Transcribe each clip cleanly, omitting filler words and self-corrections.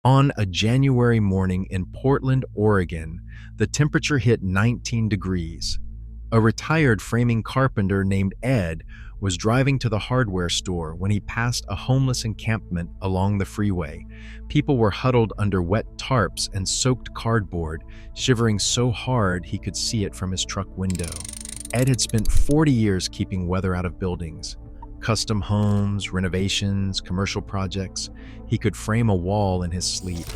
On a January morning in Portland, Oregon, the temperature hit 19 degrees. A retired framing carpenter named Ed was driving to the hardware store when he passed a homeless encampment along the freeway. People were huddled under wet tarps and soaked cardboard, shivering so hard he could see it from his truck window. Ed had spent 40 years keeping weather out of buildings. Custom homes, renovations, commercial projects. He could frame a wall in his sleep.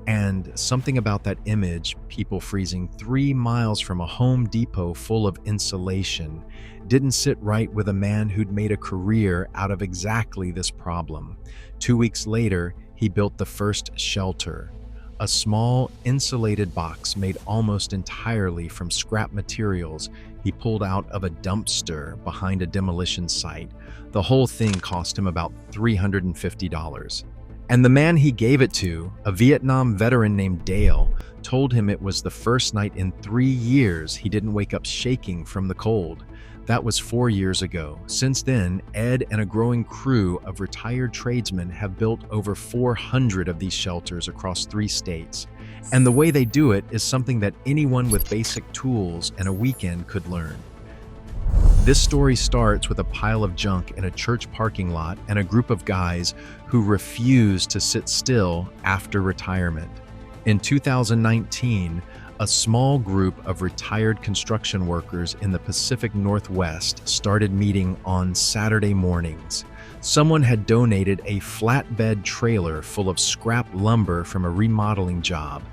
And something about that image, people freezing 3 miles from a Home Depot full of insulation, didn't sit right with a man who'd made a career out of exactly this problem. 2 weeks later, he built the first shelter, a small insulated box made almost entirely from scrap materials he pulled out of a dumpster behind a demolition site. The whole thing cost him about $350. And the man he gave it to, a Vietnam veteran named Dale, told him it was the first night in 3 years he didn't wake up shaking from the cold. That was 4 years ago. Since then, Ed and a growing crew of retired tradesmen have built over 400 of these shelters across 3 states. And the way they do it is something that anyone with basic tools and a weekend could learn. This story starts with a pile of junk in a church parking lot and a group of guys who refuse to sit still after retirement. In 2019, a small group of retired construction workers in the Pacific Northwest started meeting on Saturday mornings. Someone had donated a flatbed trailer full of scrap lumber from a remodeling job,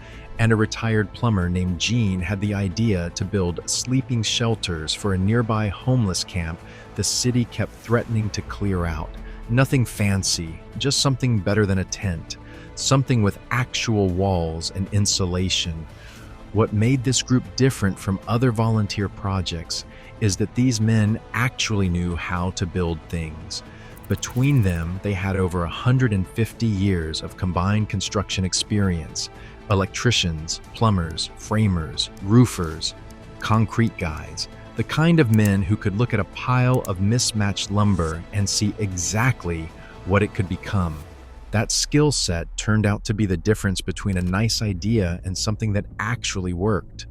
and a retired plumber named Gene had the idea to build sleeping shelters for a nearby homeless camp the city kept threatening to clear out. Nothing fancy, just something better than a tent, something with actual walls and insulation. What made this group different from other volunteer projects is that these men actually knew how to build things. Between them, they had over 150 years of combined construction experience. Electricians, plumbers, framers, roofers, concrete guys, the kind of men who could look at a pile of mismatched lumber and see exactly what it could become. That skill set turned out to be the difference between a nice idea and something that actually worked.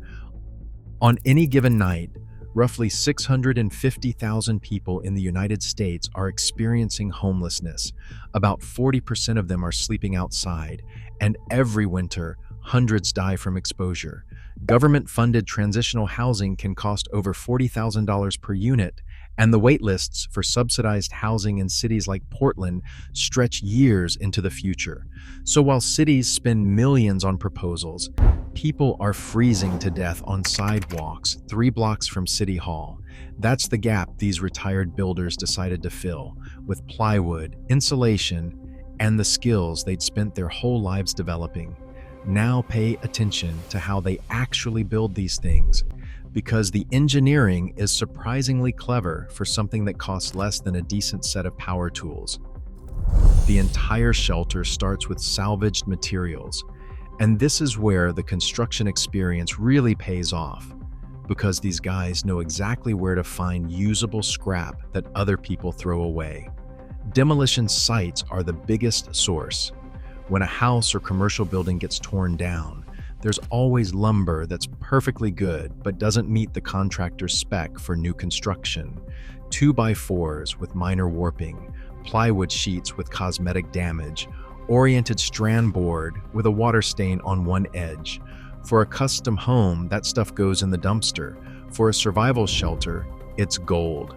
On any given night, roughly 650,000 people in the United States are experiencing homelessness. About 40% of them are sleeping outside, and every winter, hundreds die from exposure. Government-funded transitional housing can cost over $40,000 per unit, and the wait lists for subsidized housing in cities like Portland stretch years into the future. So while cities spend millions on proposals, people are freezing to death on sidewalks 3 blocks from City Hall. That's the gap these retired builders decided to fill, with plywood, insulation, and the skills they'd spent their whole lives developing. Now pay attention to how they actually build these things, because the engineering is surprisingly clever for something that costs less than a decent set of power tools. The entire shelter starts with salvaged materials, and this is where the construction experience really pays off, because these guys know exactly where to find usable scrap that other people throw away. Demolition sites are the biggest source. When a house or commercial building gets torn down, there's always lumber that's perfectly good but doesn't meet the contractor's spec for new construction. 2x4s with minor warping, plywood sheets with cosmetic damage, oriented strand board with a water stain on one edge. For a custom home, that stuff goes in the dumpster. For a survival shelter, it's gold.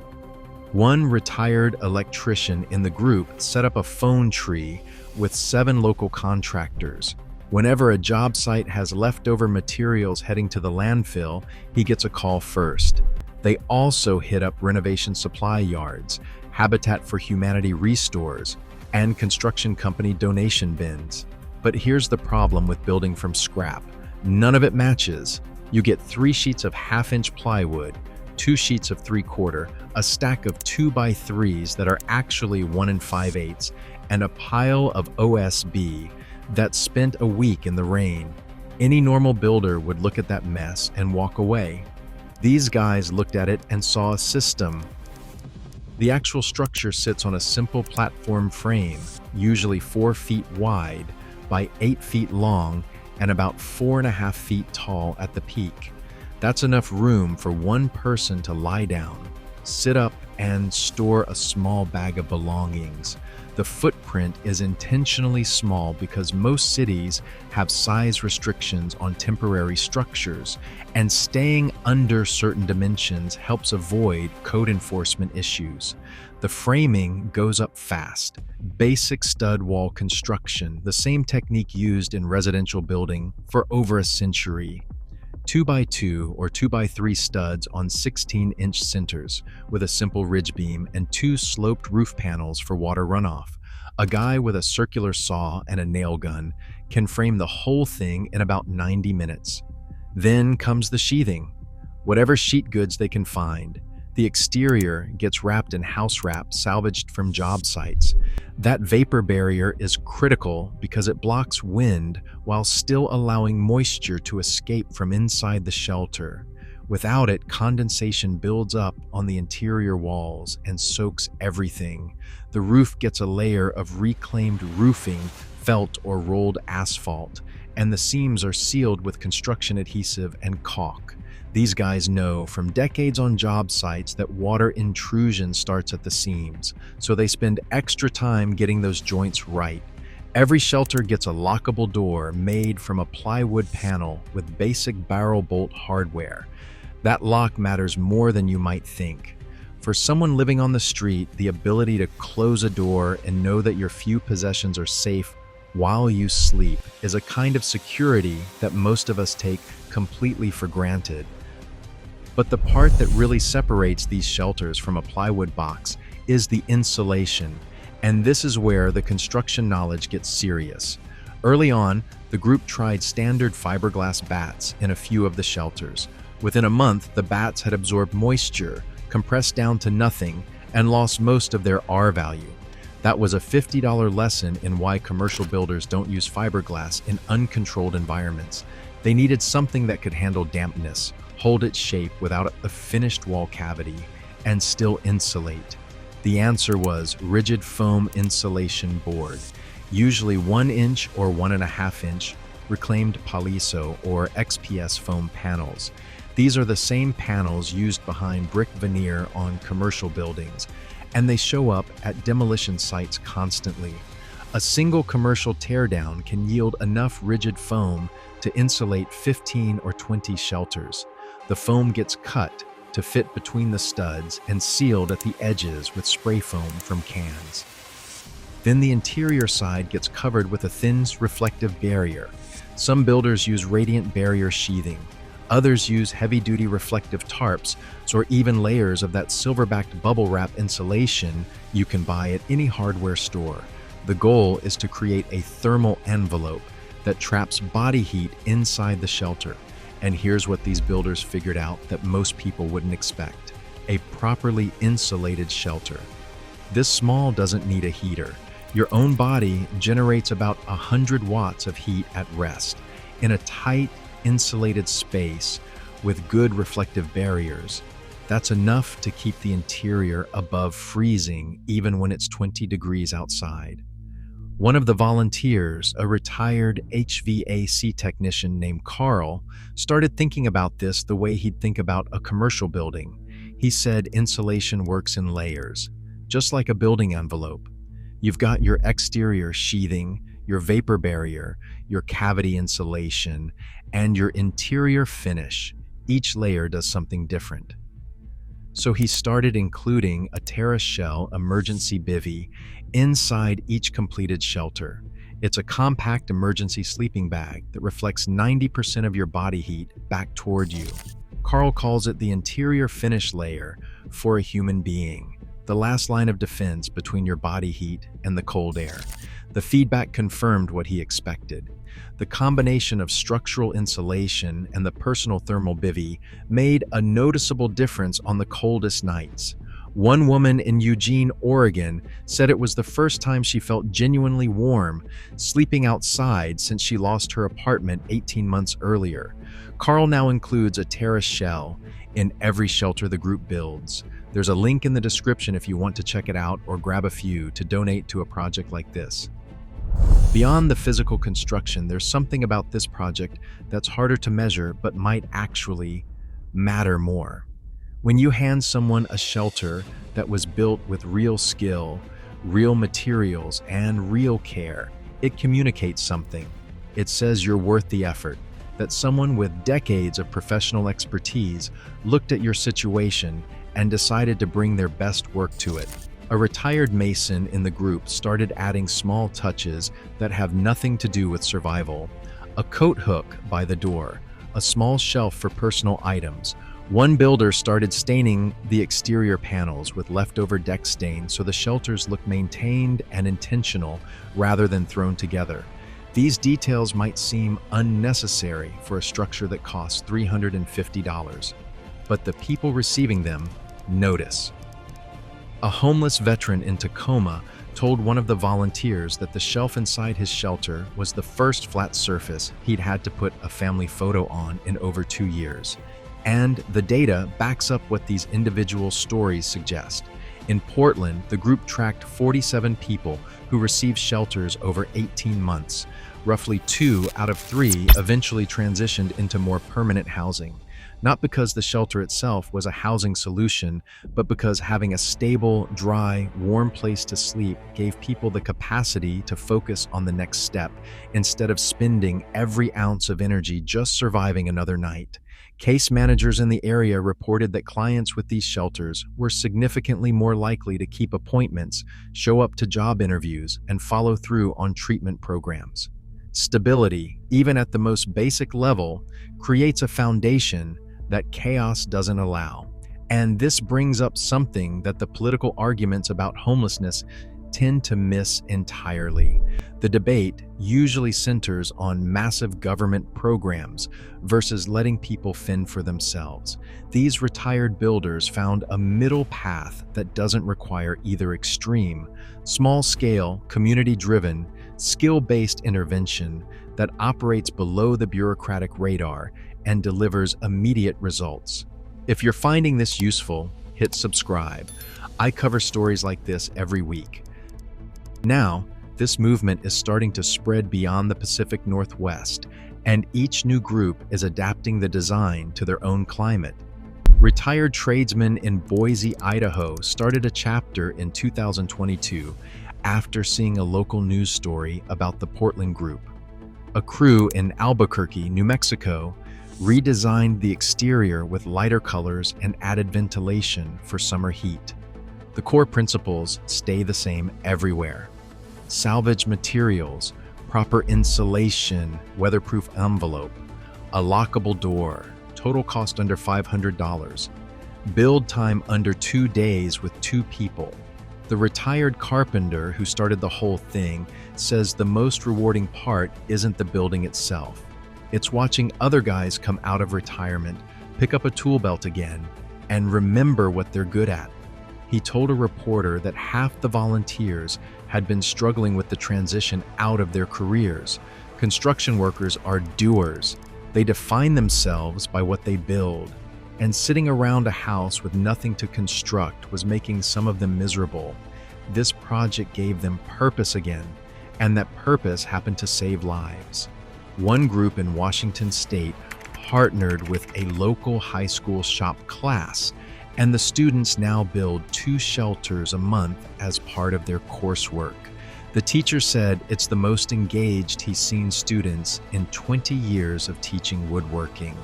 One retired electrician in the group set up a phone tree with 7 local contractors. Whenever a job site has leftover materials heading to the landfill, he gets a call first. They also hit up renovation supply yards, Habitat for Humanity restores, and construction company donation bins. But here's the problem with building from scrap. None of it matches. You get 3 sheets of 1/2-inch plywood, 2 sheets of 3/4, a stack of 2x3s that are actually 1 5/8, and a pile of OSB that spent a week in the rain. Any normal builder would look at that mess and walk away. These guys looked at it and saw a system. The actual structure sits on a simple platform frame, usually 4 feet wide, by 8 feet long and about 4.5 feet tall at the peak. That's enough room for one person to lie down, sit up, and store a small bag of belongings. The footprint is intentionally small because most cities have size restrictions on temporary structures, and staying under certain dimensions helps avoid code enforcement issues. The framing goes up fast. Basic stud wall construction, the same technique used in residential building for over a century. 2x2 or 2x3 studs on 16-inch centers with a simple ridge beam and 2 sloped roof panels for water runoff. A guy with a circular saw and a nail gun can frame the whole thing in about 90 minutes. Then comes the sheathing. Whatever sheet goods they can find. The exterior gets wrapped in house wrap salvaged from job sites. That vapor barrier is critical because it blocks wind while still allowing moisture to escape from inside the shelter. Without it, condensation builds up on the interior walls and soaks everything. The roof gets a layer of reclaimed roofing, felt or rolled asphalt, and the seams are sealed with construction adhesive and caulk. These guys know from decades on job sites that water intrusion starts at the seams, so they spend extra time getting those joints right. Every shelter gets a lockable door made from a plywood panel with basic barrel bolt hardware. That lock matters more than you might think. For someone living on the street, the ability to close a door and know that your few possessions are safe while you sleep is a kind of security that most of us take completely for granted. But the part that really separates these shelters from a plywood box is the insulation, and this is where the construction knowledge gets serious. Early on, the group tried standard fiberglass bats in a few of the shelters. Within a month, the bats had absorbed moisture, compressed down to nothing, and lost most of their R value. That was a $50 lesson in why commercial builders don't use fiberglass in uncontrolled environments. They needed something that could handle dampness, hold its shape without a finished wall cavity, and still insulate. The answer was rigid foam insulation board, usually 1 inch or 1.5 inch reclaimed Poliso or XPS foam panels. These are the same panels used behind brick veneer on commercial buildings, and they show up at demolition sites constantly. A single commercial teardown can yield enough rigid foam to insulate 15 or 20 shelters. The foam gets cut to fit between the studs and sealed at the edges with spray foam from cans. Then the interior side gets covered with a thin reflective barrier. Some builders use radiant barrier sheathing. Others use heavy-duty reflective tarps or even layers of that silver-backed bubble wrap insulation you can buy at any hardware store. The goal is to create a thermal envelope that traps body heat inside the shelter. And here's what these builders figured out that most people wouldn't expect: a properly insulated shelter. This small doesn't need a heater. Your own body generates about 100 watts of heat at rest. In a tight, insulated space with good reflective barriers, that's enough to keep the interior above freezing even when it's 20 degrees outside. One of the volunteers, a retired HVAC technician named Carl, started thinking about this the way he'd think about a commercial building. He said insulation works in layers, just like a building envelope. You've got your exterior sheathing, your vapor barrier, your cavity insulation, and your interior finish. Each layer does something different. So he started including a TerraShell emergency bivvy inside each completed shelter. It's a compact emergency sleeping bag that reflects 90% of your body heat back toward you. Carl calls it the interior finish layer for a human being, the last line of defense between your body heat and the cold air. The feedback confirmed what he expected. The combination of structural insulation and the personal thermal bivvy made a noticeable difference on the coldest nights. One woman in Eugene, Oregon, said it was the first time she felt genuinely warm, sleeping outside since she lost her apartment 18 months earlier. Carl now includes a TerraShell in every shelter the group builds. There's a link in the description if you want to check it out or grab a few to donate to a project like this. Beyond the physical construction, there's something about this project that's harder to measure but might actually matter more. When you hand someone a shelter that was built with real skill, real materials, and real care, it communicates something. It says you're worth the effort, that someone with decades of professional expertise looked at your situation and decided to bring their best work to it. A retired mason in the group started adding small touches that have nothing to do with survival. A coat hook by the door, a small shelf for personal items. One builder started staining the exterior panels with leftover deck stain so the shelters look maintained and intentional rather than thrown together. These details might seem unnecessary for a structure that costs $350, but the people receiving them notice. A homeless veteran in Tacoma told one of the volunteers that the shelf inside his shelter was the first flat surface he'd had to put a family photo on in over 2 years. And the data backs up what these individual stories suggest. In Portland, the group tracked 47 people who received shelters over 18 months. Roughly 2 out of 3 eventually transitioned into more permanent housing. Not because the shelter itself was a housing solution, but because having a stable, dry, warm place to sleep gave people the capacity to focus on the next step instead of spending every ounce of energy just surviving another night. Case managers in the area reported that clients with these shelters were significantly more likely to keep appointments, show up to job interviews, and follow through on treatment programs. Stability, even at the most basic level, creates a foundation that chaos doesn't allow. And this brings up something that the political arguments about homelessness tend to miss entirely. The debate usually centers on massive government programs versus letting people fend for themselves. These retired builders found a middle path that doesn't require either extreme, small-scale, community-driven, skill-based intervention that operates below the bureaucratic radar and delivers immediate results. If you're finding this useful, hit subscribe. I cover stories like this every week. Now, this movement is starting to spread beyond the Pacific Northwest, and each new group is adapting the design to their own climate. Retired tradesmen in Boise, Idaho started a chapter in 2022 after seeing a local news story about the Portland group. A crew in Albuquerque, New Mexico, redesigned the exterior with lighter colors and added ventilation for summer heat. The core principles stay the same everywhere. Salvage materials, proper insulation, weatherproof envelope, a lockable door, total cost under $500, build time under 2 days with 2 people. The retired carpenter who started the whole thing says the most rewarding part isn't the building itself. It's watching other guys come out of retirement, pick up a tool belt again, and remember what they're good at. He told a reporter that half the volunteers had been struggling with the transition out of their careers. Construction workers are doers. They define themselves by what they build. And sitting around a house with nothing to construct was making some of them miserable. This project gave them purpose again, and that purpose happened to save lives. One group in Washington State partnered with a local high school shop class, and the students now build 2 shelters a month as part of their coursework. The teacher said it's the most engaged he's seen students in 20 years of teaching woodworking,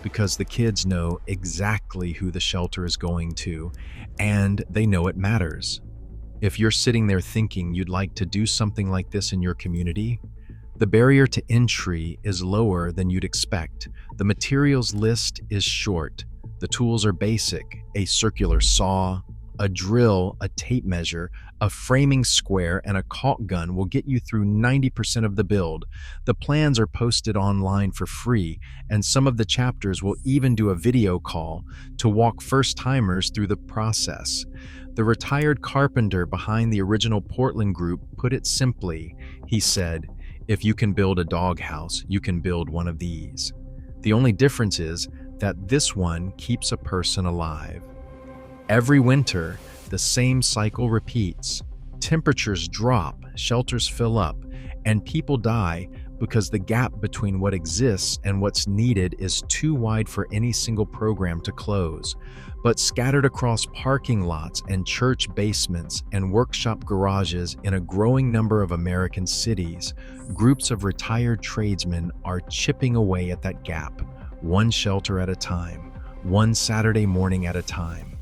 because the kids know exactly who the shelter is going to, and they know it matters. If you're sitting there thinking you'd like to do something like this in your community, the barrier to entry is lower than you'd expect. The materials list is short. The tools are basic: a circular saw, a drill, a tape measure, a framing square, and a caulk gun will get you through 90% of the build. The plans are posted online for free, and some of the chapters will even do a video call to walk first-timers through the process. The retired carpenter behind the original Portland group put it simply. He said, "If you can build a doghouse, you can build one of these." The only difference is that this one keeps a person alive. Every winter, the same cycle repeats. Temperatures drop, shelters fill up, And people die because the gap between what exists and what's needed is too wide for any single program to close. But scattered across parking lots and church basements and workshop garages in a growing number of American cities, groups of retired tradesmen are chipping away at that gap, one shelter at a time, one Saturday morning at a time.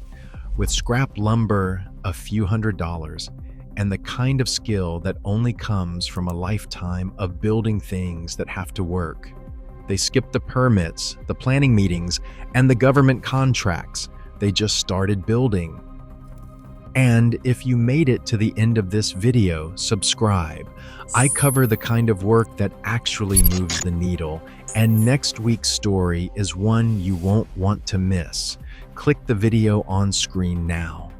With scrap lumber, a few $100s, and the kind of skill that only comes from a lifetime of building things that have to work. They skip the permits, the planning meetings, and the government contracts. They just started building. And if you made it to the end of this video, subscribe. I cover the kind of work that actually moves the needle, and next week's story is one you won't want to miss. Click the video on screen now.